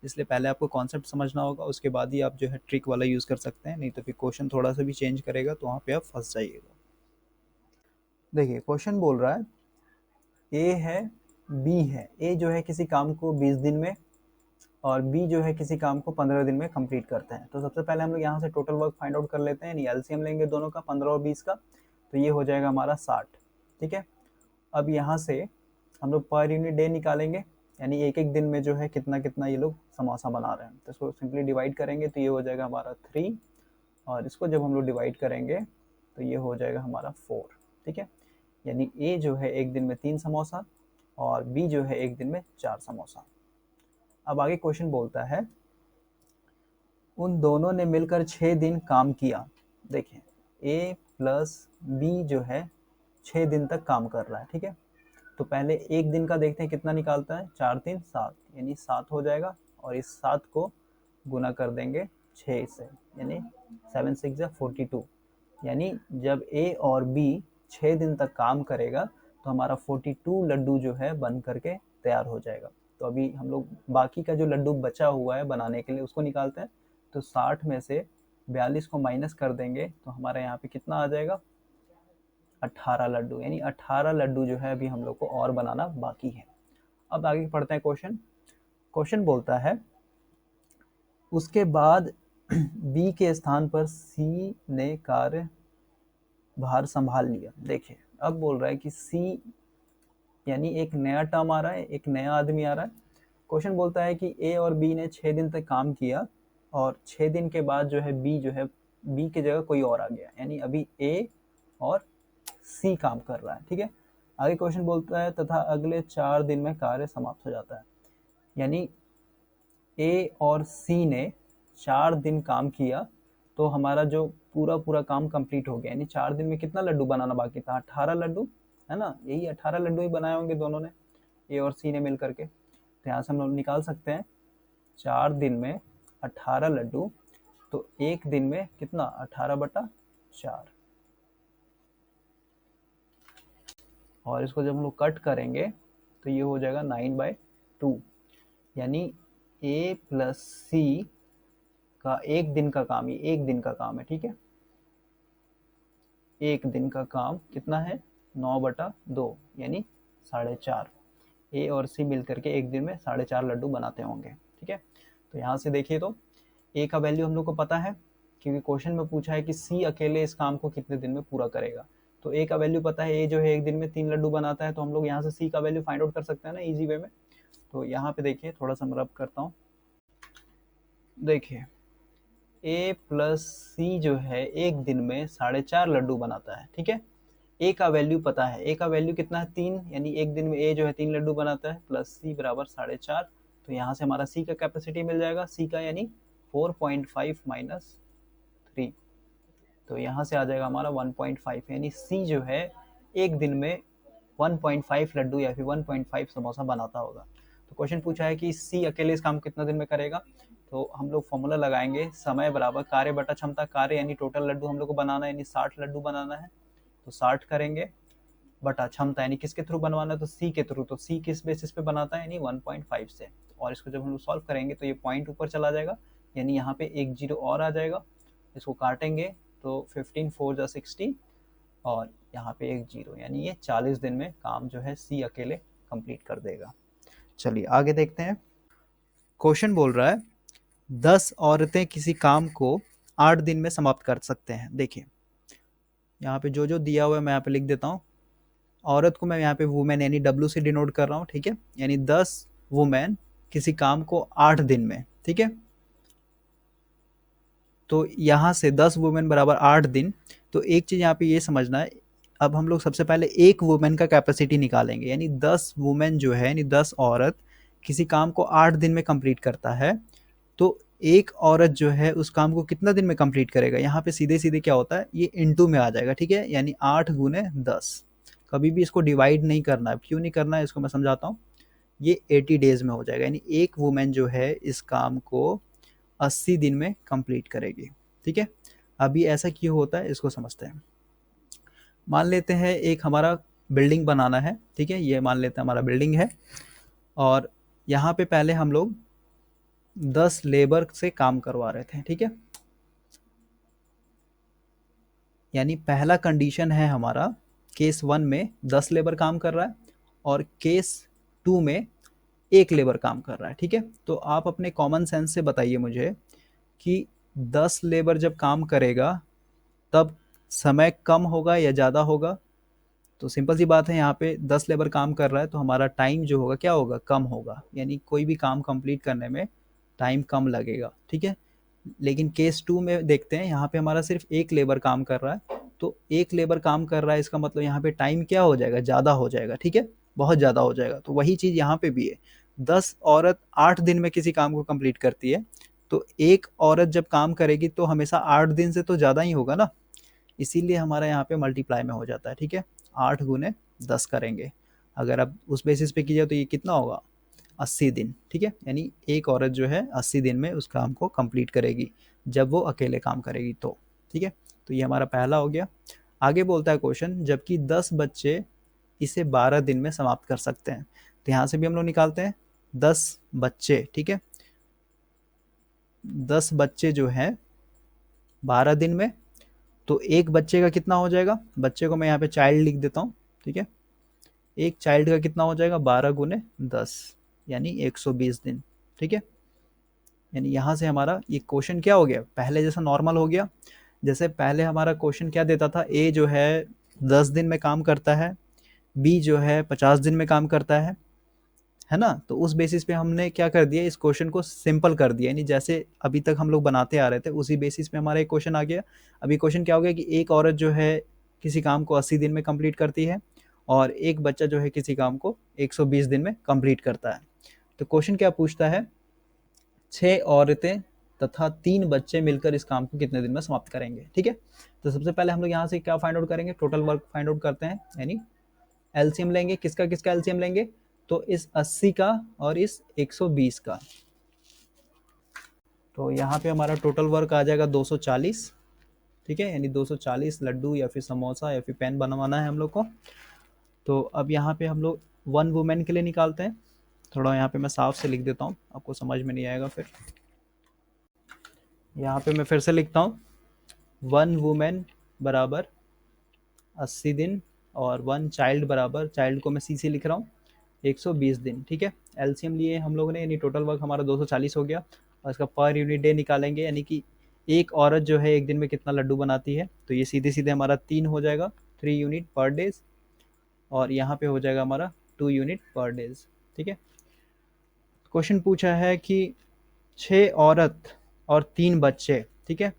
इसलिए पहले आपको कॉन्सेप्ट समझना होगा, उसके बाद ही आप जो है ट्रिक वाला यूज़ कर सकते हैं, नहीं तो फिर क्वेश्चन थोड़ा सा भी चेंज करेगा तो वहाँ पे आप फंस जाइएगा। देखिए क्वेश्चन बोल रहा है ए है, बी है, ए जो है किसी काम को 20 दिन में और बी जो है किसी काम को 15 दिन में कंप्लीट करते हैं। तो सबसे पहले हम लोग यहाँ से टोटल वर्क फाइंड आउट कर लेते हैं, यानी एलसीएम लेंगे दोनों का, 15 और 20 का, तो ये हो जाएगा हमारा 60, ठीक है। अब यहाँ से हम लोग पर यूनिट डे निकालेंगे, यानी एक एक दिन में जो है कितना कितना ये लोग समोसा बना रहे हैं, तो इसको सिंपली डिवाइड करेंगे तो ये हो जाएगा हमारा 3, और इसको जब हम लोग डिवाइड करेंगे तो ये हो जाएगा हमारा 4, ठीक है। यानी ए जो है एक दिन में 3 समोसा और बी जो है एक दिन में 4 समोसा। अब आगे क्वेश्चन बोलता है उन दोनों ने मिलकर 6 दिन काम किया। देखें ए प्लस बी जो है 6 दिन तक काम कर रहा है, ठीक है। तो पहले एक दिन का देखते हैं कितना निकालता है, 4 3 7, यानी 7 हो जाएगा, और इस 7 को गुना कर देंगे 6 से, यानी 7 6 या 42, यानी जब ए और बी 6 दिन तक काम करेगा तो हमारा 42 लड्डू जो है बन करके तैयार हो जाएगा। तो अभी हम लोग बाकी का जो लड्डू बचा हुआ है बनाने के लिए उसको निकालते हैं। तो 60 में से 42 को माइनस कर देंगे तो हमारा यहाँ पे कितना आ जाएगा, 18 लड्डू, यानी 18 लड्डू जो है अभी हम लोग को और बनाना बाकी है। अब आगे पढ़ते हैं क्वेश्चन। क्वेश्चन बोलता है उसके बाद बी के स्थान पर सी ने कार्य भार संभाल लिया। देखिए अब बोल रहा है कि सी, यानी एक नया टर्म आ रहा है, एक नया आदमी आ रहा है। क्वेश्चन बोलता है कि ए और बी ने 6 दिन तक काम किया और 6 दिन के बाद जो है बी की जगह कोई और आ गया, यानी अभी ए और सी काम कर रहा है, ठीक है। आगे क्वेश्चन बोलता है तथा अगले 4 दिन में कार्य समाप्त हो जाता है, यानी ए और सी ने 4 दिन काम किया तो हमारा जो पूरा काम कंप्लीट हो गया, यानी 4 दिन में कितना लड्डू बनाना बाकी था, 18 लड्डू, है ना, यही 18 लड्डू ही बनाए होंगे दोनों ने, ए और सी ने मिल करके। तो यहाँ से हम लोग निकाल सकते हैं 4 दिन में 18 लड्डू, तो एक दिन में कितना, 18/4, और इसको जब हम लोग कट करेंगे तो ये हो जाएगा 9/2, यानी ए प्लस सी का एक दिन का काम, ये एक दिन का काम है, ठीक है। एक दिन का काम कितना है, 9/2, यानी 4.5। ए और सी मिलकर के एक दिन में 4.5 लड्डू बनाते होंगे, ठीक है। तो यहाँ से देखिए तो ए का वैल्यू हम लोग को पता है, क्योंकि क्वेश्चन में पूछा है कि सी अकेले इस काम को कितने दिन में पूरा करेगा। तो ए का वैल्यू पता है, ए जो है एक दिन में 3 लड्डू बनाता है, तो हम लोग यहाँ से सी का वैल्यू फाइंड आउट कर सकते हैं ना इजी वे में। तो यहाँ पे देखिए थोड़ा सा मैं रब करता हूँ। देखिए ए प्लस सी जो है एक दिन में 4.5 लड्डू बनाता है, ठीक है। ए का वैल्यू पता है, ए का वैल्यू कितना है, 3, यानी एक दिन में ए जो है 3 लड्डू बनाता है, प्लस सी बराबर 4.5। तो यहाँ से हमारा सी का कैपेसिटी मिल जाएगा, सी का यानी 4.5 माइनस 3, तो यहाँ से आ जाएगा हमारा 1.5, यानी सी जो है एक दिन में 1.5 लड्डू या फिर 1.5 समोसा बनाता होगा। तो क्वेश्चन पूछा है कि सी अकेले इस काम कितना दिन में करेगा, तो हम लोग फॉर्मूला लगाएंगे, समय बराबर कार्य बटा क्षमता, कार्य यानी टोटल लड्डू हम लोग को बनाना है, यानी 60 लड्डू बनाना है, तो 60 करेंगे, बटा क्षमता यानी किसके थ्रू बनवाना है, तो सी के थ्रू, तो सी किस बेसिस पे बनाता है, यानी 1.5 से। और इसको जब हम लोग सॉल्व करेंगे तो ये पॉइंट ऊपर चला जाएगा, यानी यहाँ पे एक जीरो और आ जाएगा, इसको काटेंगे तो 15 4 जा 60, और यहाँ पे एक जीरो, यानी ये 40 दिन में काम जो है सी अकेले कंप्लीट कर देगा। चलिए आगे देखते हैं। क्वेश्चन बोल रहा है 10 औरतें किसी काम को 8 दिन में समाप्त कर सकते हैं। देखिए यहाँ पे जो दिया हुआ है मैं यहाँ पे लिख देता हूँ। औरत को मैं यहाँ पे वुमेन यानी W से डिनोट कर रहा हूँ, ठीक है, यानी 10 वुमेन किसी काम को 8 दिन में, ठीक है। तो यहाँ से 10 वुमेन बराबर 8 दिन। तो एक चीज़ यहाँ पे ये समझना है, अब हम लोग सबसे पहले एक वुमेन का कैपेसिटी निकालेंगे, यानी 10 वुमेन जो है, यानी 10 औरत किसी काम को 8 दिन में कंप्लीट करता है, तो एक औरत जो है उस काम को कितना दिन में कंप्लीट करेगा, यहाँ पे सीधे सीधे क्या होता है, ये इनटू में आ जाएगा, ठीक है, यानी 8 गुने 10, कभी भी इसको डिवाइड नहीं करना है। क्यों नहीं करना है इसको मैं समझाता हूँ। ये 80 डेज में हो जाएगा, यानी एक वुमेन जो है इस काम को 80 दिन में कंप्लीट करेगी। ठीक है, अभी ऐसा क्यों होता है इसको समझते हैं। मान लेते हैं एक हमारा बिल्डिंग बनाना है, ठीक है, ये मान लेते हैं हमारा बिल्डिंग है, और यहाँ पे पहले हम लोग 10 लेबर से काम करवा रहे थे। ठीक है, यानी पहला कंडीशन है हमारा, केस 1 में 10 लेबर काम कर रहा है और केस 2 में एक लेबर काम कर रहा है। ठीक है, तो आप अपने कॉमन सेंस से बताइए मुझे कि 10 लेबर जब काम करेगा तब समय कम होगा या ज़्यादा होगा। तो सिंपल सी बात है, यहाँ पे 10 लेबर काम कर रहा है तो हमारा टाइम जो होगा क्या होगा, कम होगा, यानी कोई भी काम कंप्लीट करने में टाइम कम लगेगा। ठीक है, लेकिन केस 2 में देखते हैं, यहाँ पे हमारा सिर्फ एक लेबर काम कर रहा है, तो एक लेबर काम कर रहा है इसका मतलब यहाँ पे टाइम क्या हो जाएगा, ज़्यादा हो जाएगा। ठीक है, बहुत ज़्यादा हो जाएगा। तो वही चीज़ यहाँ पे भी है, 10 औरत 8 दिन में किसी काम को कंप्लीट करती है, तो एक औरत जब काम करेगी तो हमेशा 8 दिन से तो ज़्यादा ही होगा ना, इसीलिए हमारा यहाँ पे मल्टीप्लाई में हो जाता है। ठीक है, 8 गुने 10 करेंगे, अगर अब उस बेसिस पे कीजिए तो ये कितना होगा, 80 दिन। ठीक है, यानी एक औरत जो है 80 दिन में उस काम को कंप्लीट करेगी जब वो अकेले काम करेगी तो। ठीक है, तो ये हमारा पहला हो गया। आगे बोलता है क्वेश्चन, जबकि 10 बच्चे इसे 12 दिन में समाप्त कर सकते हैं। तो यहाँ से भी हम लोग निकालते हैं 10 बच्चे। ठीक है, 10 बच्चे जो हैं 12 दिन में, तो एक बच्चे का कितना हो जाएगा, बच्चे को मैं यहाँ पे चाइल्ड लिख देता हूँ। ठीक है, एक चाइल्ड का कितना हो जाएगा, 12 गुने 10 यानी 120 दिन। ठीक है, यानी यहाँ से हमारा ये क्वेश्चन क्या हो गया, पहले जैसा नॉर्मल हो गया। जैसे पहले हमारा क्वेश्चन क्या देता था, ए जो है 10 दिन में काम करता है, बी जो है 50 दिन में काम करता है ना। तो उस बेसिस पे हमने क्या कर दिया, इस क्वेश्चन को सिंपल कर दिया, यानी जैसे अभी तक हम लोग बनाते आ रहे थे उसी बेसिस पे हमारा एक क्वेश्चन आ गया। अभी क्वेश्चन क्या हो गया कि एक औरत जो है किसी काम को 80 दिन में कंप्लीट करती है और एक बच्चा जो है किसी काम को 120 दिन में कंप्लीट करता है। तो क्वेश्चन क्या पूछता है, 6 औरतें तथा 3 बच्चे मिलकर इस काम को कितने दिन में समाप्त करेंगे। ठीक है, तो सबसे पहले हम लोग यहाँ से क्या फाइंड आउट करेंगे, टोटल वर्क फाइंड आउट करते हैं, यानी एलसीएम लेंगे। किसका किसका एलसीएम लेंगे, तो इस 80 का और इस 120 का। तो यहाँ पे हमारा टोटल वर्क आ जाएगा 240। ठीक है, यानी 240 लड्डू या फिर समोसा या फिर पेन बनवाना है हम लोग को। तो अब यहाँ पे हम लोग 1 वुमेन के लिए निकालते हैं। थोड़ा यहाँ पे मैं साफ से लिख देता हूँ, आपको समझ में नहीं आएगा फिर। यहाँ पे मैं फिर से लिखता हूँ, 1 वुमेन बराबर 80 दिन और 1 चाइल्ड बराबर, चाइल्ड को मैं सी से लिख रहा हूँ, 120 दिन। ठीक है, एलसीएम लिए हम लोगों ने, यानी टोटल वर्क हमारा 240 हो गया और इसका पर यूनिट डे निकालेंगे, यानी कि एक औरत जो है एक दिन में कितना लड्डू बनाती है। तो ये सीधे सीधे हमारा 3 हो जाएगा, 3 यूनिट पर डेज, और यहाँ पे हो जाएगा हमारा 2 यूनिट पर डेज। ठीक है, क्वेश्चन पूछा है कि 6 औरत और 3 बच्चे। ठीक है,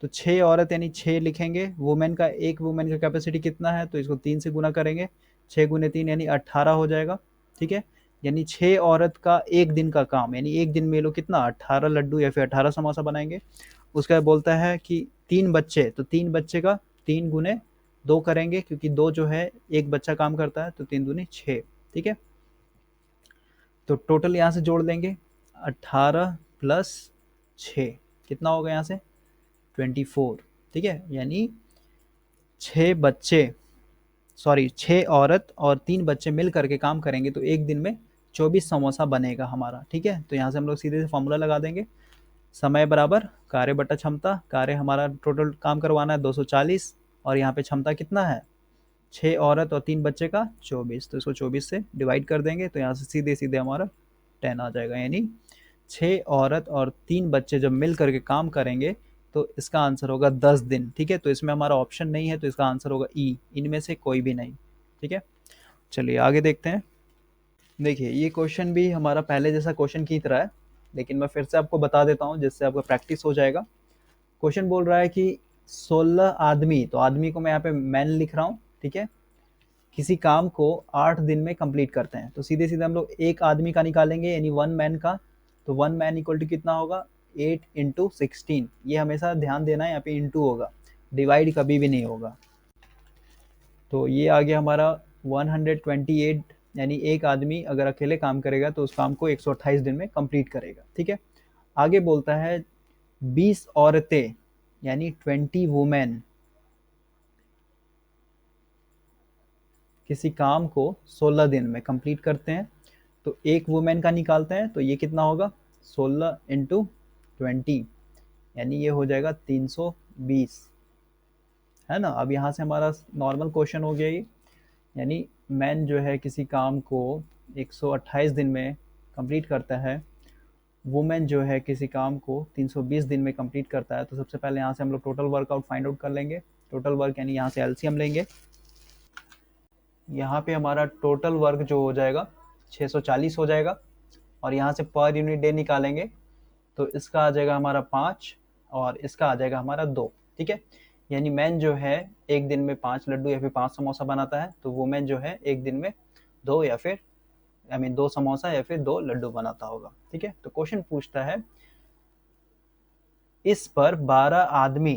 तो 6 औरत यानी 6 लिखेंगे, वुमेन का, एक वुमेन का कैपेसिटी कितना है तो इसको 3 से गुना करेंगे, 6 गुने 3 यानी 18 हो जाएगा। ठीक है, यानी 6 औरत का एक दिन का काम, यानी एक दिन में लोग कितना 18 लड्डू या फिर 18 समोसा बनाएंगे। उसका बोलता है कि 3 बच्चे, तो 3 बच्चे का 3 गुने 2 करेंगे, क्योंकि 2 जो है एक बच्चा काम करता है, तो 3 दूनी 6। ठीक है, तो टोटल यहाँ से जोड़ देंगे, 18 प्लस 6 कितना होगा यहाँ से 24। ठीक है, यानी 6 बच्चे, सॉरी 6 औरत और 3 बच्चे मिल करके काम करेंगे तो एक दिन में 24 समोसा बनेगा हमारा। ठीक है, तो यहाँ से हम लोग सीधे से फॉर्मूला लगा देंगे, समय बराबर कार्य बटा क्षमता। कार्य हमारा टोटल काम करवाना है 240 और यहाँ पे क्षमता कितना है 6 औरत और 3 बच्चे का 24, तो इसको 24 से डिवाइड कर देंगे तो यहाँ से सीधे सीधे हमारा 10 आ जाएगा, यानी 6 औरत और 3 बच्चे जब मिल करके काम करेंगे तो इसका आंसर होगा 10 दिन। ठीक है, तो इसमें हमारा ऑप्शन नहीं है तो इसका आंसर होगा ई, इनमें से कोई भी नहीं। ठीक है, चलिए आगे देखते हैं। देखिए ये क्वेश्चन भी हमारा पहले जैसा क्वेश्चन की तरह है, लेकिन मैं फिर से आपको बता देता हूँ जिससे आपका प्रैक्टिस हो जाएगा। क्वेश्चन बोल रहा है कि 16 आदमी, तो आदमी को मैं यहाँ पे मैन लिख रहा हूँ, ठीक है, किसी काम को 8 दिन में कंप्लीट करते हैं। तो सीधे सीधे हम लोग एक आदमी का निकालेंगे, यानी 1 मैन का। तो 1 मैन इक्वल टू कितना होगा 8 इंटू 16। ये हमेशा ध्यान देना है, यहाँ पे इंटू होगा, डिवाइड कभी भी नहीं होगा। तो ये आ गया हमारा 128 यानी एक आदमी अगर अकेले काम करेगा तो उस काम को 128 दिन में कंप्लीट करेगा। ठीक है, आगे बोलता है 20 औरतें यानी 20 वुमेन किसी काम को 16 दिन में कंप्लीट करते हैं। तो एक वुमेन का निकालते हैं तो ये कितना होगा 16 इंटू 20 यानी ये हो जाएगा 320, है ना। अब यहाँ से हमारा नॉर्मल क्वेश्चन हो गया ये, यानी मैन जो है किसी काम को 128 दिन में कंप्लीट करता है, वुमेन जो है किसी काम को 320 दिन में कंप्लीट करता है। तो सबसे पहले यहाँ से हम लोग टोटल वर्कआउट फाइंड आउट कर लेंगे। टोटल वर्क यानी यहाँ से एलसीएम लेंगे। यहाँ पे हमारा टोटल वर्क जो हो जाएगा 640 हो जाएगा, और यहाँ से पर यूनिट डे निकालेंगे तो इसका आ जाएगा हमारा 5 और इसका आ जाएगा हमारा 2। ठीक है, यानी मैन जो है एक दिन में 5 लड्डू या फिर 5 समोसा बनाता है, तो वुमेन जो है एक दिन में 2 या फिर 2 समोसा या फिर 2 लड्डू बनाता होगा। ठीक है, तो क्वेश्चन पूछता है इस पर 12 आदमी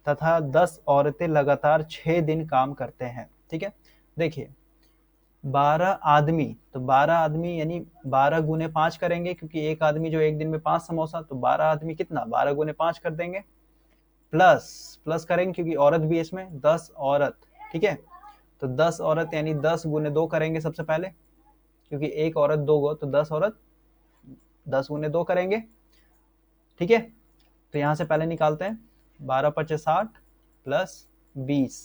तथा 10 औरतें लगातार 6 दिन काम करते हैं। ठीक है, देखिए 12 आदमी, तो 12 आदमी यानी 12 गुने 5 करेंगे, क्योंकि एक आदमी जो एक दिन में 5 समोसा, तो 12 आदमी कितना 12 गुने 5 कर देंगे, प्लस करेंगे क्योंकि औरत भी है इसमें 10 औरत। ठीक है, तो 10 औरत यानी 10 गुने 2 करेंगे सबसे पहले, क्योंकि एक औरत 2 गो, तो 10 औरत 10 गुने 2 करेंगे। ठीक है, तो यहाँ से पहले निकालते हैं 12 पचे 60 प्लस 20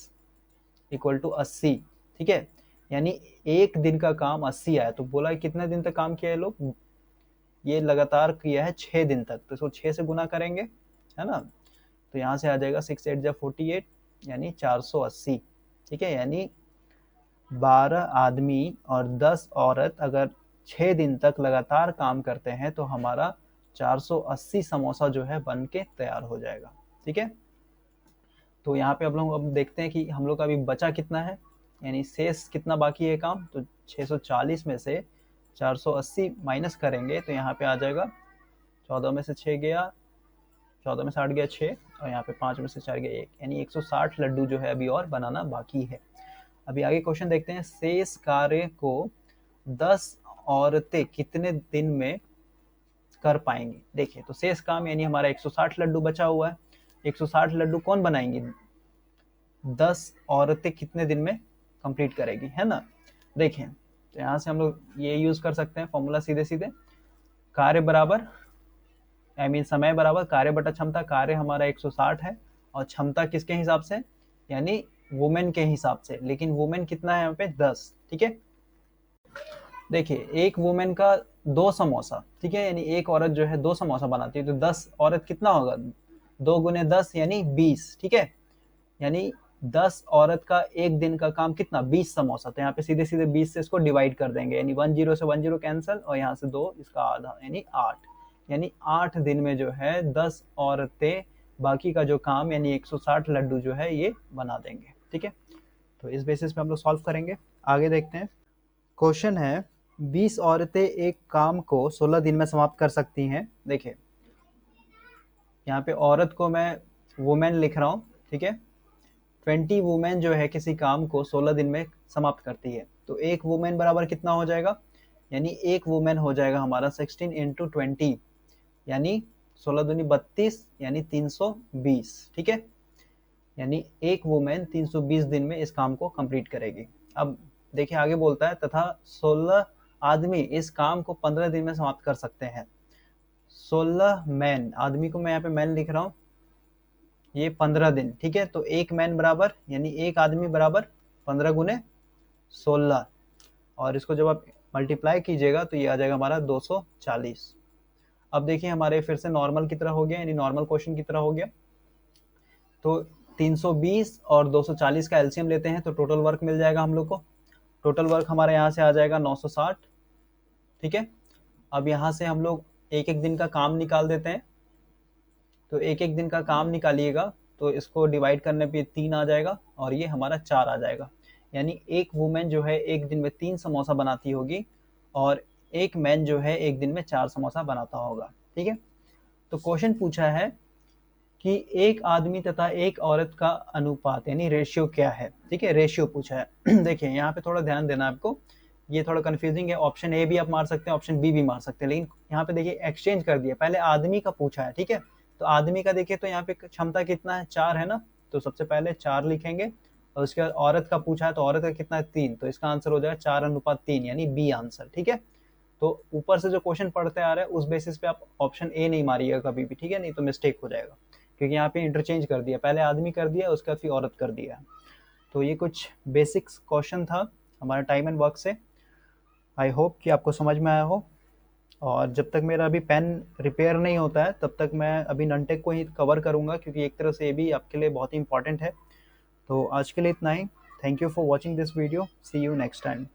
इक्वल टू 80। ठीक है, यानी एक दिन का काम 80 आया। तो बोला कितने दिन तक काम किया है लोग, ये लगातार किया है 6 दिन तक, तो इसको 6 से गुना करेंगे, है ना। तो यहाँ से आ जाएगा 6 8 जा 48 यानी 480। ठीक है, यानी 12 आदमी और 10 औरत अगर 6 दिन तक लगातार काम करते हैं तो हमारा 480 समोसा जो है बन के तैयार हो जाएगा। ठीक है, तो यहाँ पे अब देखते हैं कि हम लोग का अभी बचा कितना है, यानी शेष कितना बाकी है काम। तो 640 में से 480 माइनस करेंगे तो यहाँ पे आ जाएगा 14 में से 6 गया, 14 में से 8 गया 6, और यहाँ पे 5 में से 4 गया 1, यानी 160 लड्डू जो है अभी और बनाना बाकी है। अभी आगे क्वेश्चन देखते हैं, शेष कार्य को 10 औरतें कितने दिन में कर पाएंगी। देखिए, तो शेष काम यानी हमारा 160 लड्डू बचा हुआ है, 160 लड्डू कौन बनाएंगे, 10 औरतें कितने दिन में कंप्लीट करेगी, है ना। देखें, तो यहाँ से हम लोग ये यूज कर सकते हैं फॉर्मूला सीधे सीधे, कार्य बराबर समय बराबर कार्य बटा क्षमता। कार्य हमारा 160 है और क्षमता किसके हिसाब से, यानी वुमेन के हिसाब से, लेकिन वुमेन कितना है यहाँ पे 10। ठीक है, देखिए एक वुमेन का 2 समोसा, ठीक है, यानी एक औरत जो है 2 समोसा बनाती है, तो 10 औरत कितना होगा 2 गुने 10 यानी 20। ठीक है, यानी 10 औरत का एक दिन का काम कितना 20 समोसा। तो यहाँ पे सीधे सीधे 20 से इसको डिवाइड कर देंगे, यानी 10 से 10 कैंसिल और यहाँ से 2 इसका आधा यानी 8, यानी 8 दिन में जो है 10 औरतें बाकी का जो काम यानी 160 लड्डू जो है ये बना देंगे। ठीक है, तो इस बेसिस पे हम लोग सॉल्व करेंगे। आगे देखते हैं, क्वेश्चन है 20 औरतें एक काम को 16 दिन में समाप्त कर सकती हैं। देखिए यहाँ पे औरत को मैं वुमेन लिख रहा हूँ। ठीक है, 20 वुमेन जो है किसी काम को 16 दिन में समाप्त करती है, तो एक वुमेन बराबर कितना हो जाएगा, यानी एक वुमेन हो जाएगा हमारा 16 इंटू 20 यानी 16 दूनी 32 यानी 320। ठीक है, यानी एक वुमेन 320 दिन में इस काम को कंप्लीट करेगी। अब देखिए आगे बोलता है तथा 16 आदमी इस काम को 15 दिन में समाप्त कर सकते हैं। 16 मैन, आदमी को मैं यहाँ पे मैन लिख रहा हूँ, ये 15 दिन। ठीक है, तो एक मैन बराबर यानी एक आदमी बराबर 15 गुने 16, और इसको जब आप मल्टीप्लाई कीजिएगा तो ये आ जाएगा हमारा 240। अब देखिए हमारे फिर से नॉर्मल की तरह हो गया, यानी नॉर्मल क्वेश्चन की तरह हो गया। तो 320 और 240 का एलसीएम लेते हैं तो टोटल वर्क मिल जाएगा हम लोग को। टोटल वर्क हमारे यहाँ से आ जाएगा 960। ठीक है, अब यहाँ से हम लोग एक एक दिन का काम निकाल देते हैं, तो एक एक दिन का काम निकालिएगा तो इसको डिवाइड करने पे 3 आ जाएगा और ये हमारा 4 आ जाएगा, यानी एक वुमेन जो है एक दिन में 3 समोसा बनाती होगी और एक मैन जो है एक दिन में 4 समोसा बनाता होगा। ठीक है, तो क्वेश्चन पूछा है कि एक आदमी तथा एक औरत का अनुपात यानी रेशियो क्या है। ठीक है, रेशियो पूछा है। देखिए यहाँ पे थोड़ा ध्यान देना आपको, ये थोड़ा कंफ्यूजिंग है। ऑप्शन ए भी आप मार सकते हैं, ऑप्शन बी भी मार सकते हैं, लेकिन यहाँ पे देखिए एक्सचेंज कर दिया, पहले आदमी का पूछा है। ठीक है, तो आदमी का देखिए तो यहाँ पे क्षमता कितना है, 4 है ना, तो सबसे पहले 4 लिखेंगे। और उसके बाद औरत का पूछा है, तो औरत का कितना है, 3, तो इसका आंसर हो जाएगा 4:3 यानी बी आंसर। ठीक है, तो ऊपर से जो क्वेश्चन पढ़ते आ रहा है उस बेसिस पे आप ऑप्शन ए नहीं मारिएगा कभी भी। ठीक है, नहीं तो मिस्टेक हो जाएगा, क्योंकि यहाँ पे इंटरचेंज कर दिया, पहले आदमी कर दिया उसके बाद फिर औरत कर दिया। तो ये कुछ बेसिक्स क्वेश्चन था हमारा टाइम एंड वर्क से। आई होप कि आपको समझ में आया हो। और जब तक मेरा अभी पेन रिपेयर नहीं होता है तब तक मैं अभी ननटेक को ही कवर करूँगा, क्योंकि एक तरह से ये भी आपके लिए बहुत ही इंपॉर्टेंट है। तो आज के लिए इतना ही। Thank you for watching this video, see you next time.